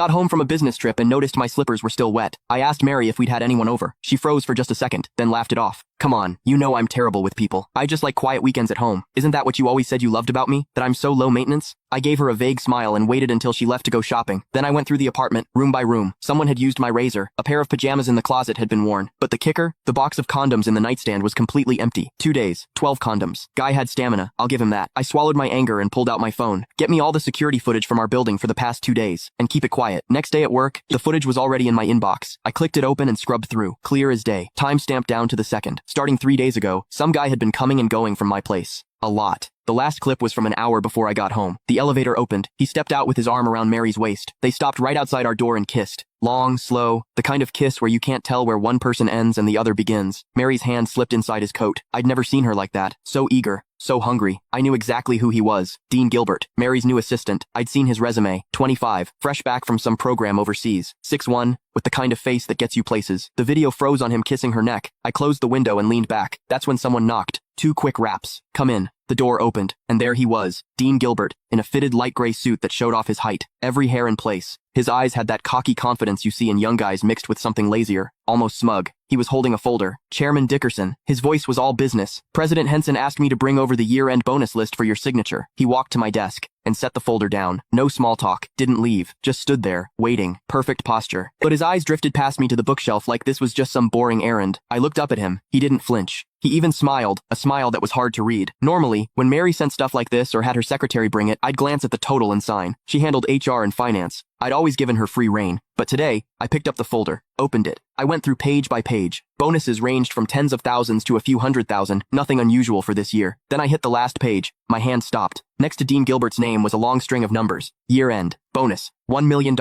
Got home from a business trip and noticed my slippers were still wet. I asked Mary if we'd had anyone over. She froze for just a second, then laughed it off. Come on, you know I'm terrible with people. I just like quiet weekends at home. Isn't that what you always said you loved about me? That I'm so low maintenance? I gave her a vague smile and waited until she left to go shopping. Then I went through the apartment, room by room. Someone had used my razor. A pair of pajamas in the closet had been worn. But the kicker? The box of condoms in the nightstand was completely empty. 2 days, 12 condoms. Guy had stamina, I'll give him that. I swallowed my anger and pulled out my phone. Get me all the security footage from our building for the past 2 days. And keep it quiet. Next day at work, the footage was already in my inbox. I clicked it open and scrubbed through. Clear as day. Time stamped down to the second. Starting 3 days ago, some guy had been coming and going from my place. A lot. The last clip was from an hour before I got home. The elevator opened. He stepped out with his arm around Mary's waist. They stopped right outside our door and kissed. Long, slow, the kind of kiss where you can't tell where one person ends and the other begins. Mary's hand slipped inside his coat. I'd never seen her like that. So eager. So hungry. I knew exactly who he was. Dean Gilbert, Mary's new assistant. I'd seen his resume. 25, fresh back from some program overseas. 6'1", with the kind of face that gets you places. The video froze on him kissing her neck. I closed the window and leaned back. That's when someone knocked. 2 quick raps. Come in. The door opened, and there he was, Dean Gilbert, in a fitted light gray suit that showed off his height, every hair in place. His eyes had that cocky confidence you see in young guys mixed with something lazier, almost smug. He was holding a folder. Chairman Dickerson. His voice was all business. President Henson asked me to bring over the year-end bonus list for your signature. He walked to my desk and set the folder down. No small talk. Didn't leave. Just stood there, waiting. Perfect posture. But his eyes drifted past me to the bookshelf like this was just some boring errand. I looked up at him. He didn't flinch. He even smiled, a smile that was hard to read. Normally, when Mary sent stuff like this or had her secretary bring it, I'd glance at the total and sign. She handled HR and finance. I'd always given her free rein. But today, I picked up the folder, opened it. I went through page by page. Bonuses ranged from tens of thousands to a few 100,000, nothing unusual for this year. Then I hit the last page. My hand stopped. Next to Dean Gilbert's name was a long string of numbers. Year-end. Bonus. $1 million.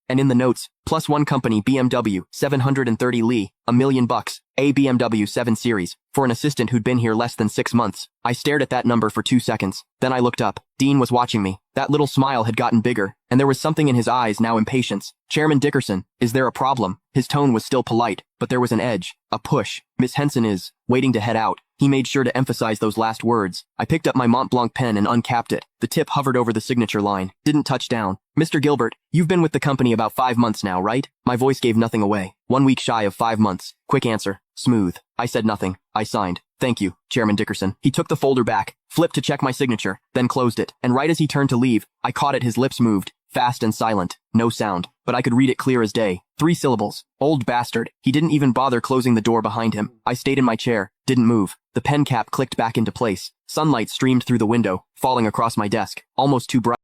And in the notes, plus one company BMW, 730 Li, $1 million. A BMW 7 Series, for an assistant who'd been here less than 6 months. I stared at that number for 2 seconds. Then I looked up. Dean was watching me. That little smile had gotten bigger, and there was something in his eyes, now impatience. Chairman Dickerson, is there a problem? His tone was still polite, but there was an edge, a push. Miss Henson is waiting to head out. He made sure to emphasize those last words. I picked up my Mont Blanc pen and uncapped it. The tip hovered over the signature line. Didn't touch down. Mr. Gilbert, you've been with the company about 5 months now, right? My voice gave nothing away. 1 week shy of 5 months. Quick answer. Smooth. I said nothing. I signed. Thank you, Chairman Dickerson. He took the folder back, flipped to check my signature, then closed it. And right as he turned to leave, I caught it. His lips moved. Fast and silent. No sound. But I could read it clear as day. 3 syllables. Old bastard. He didn't even bother closing the door behind him. I stayed in my chair. Didn't move. The pen cap clicked back into place. Sunlight streamed through the window, falling across my desk. Almost too bright.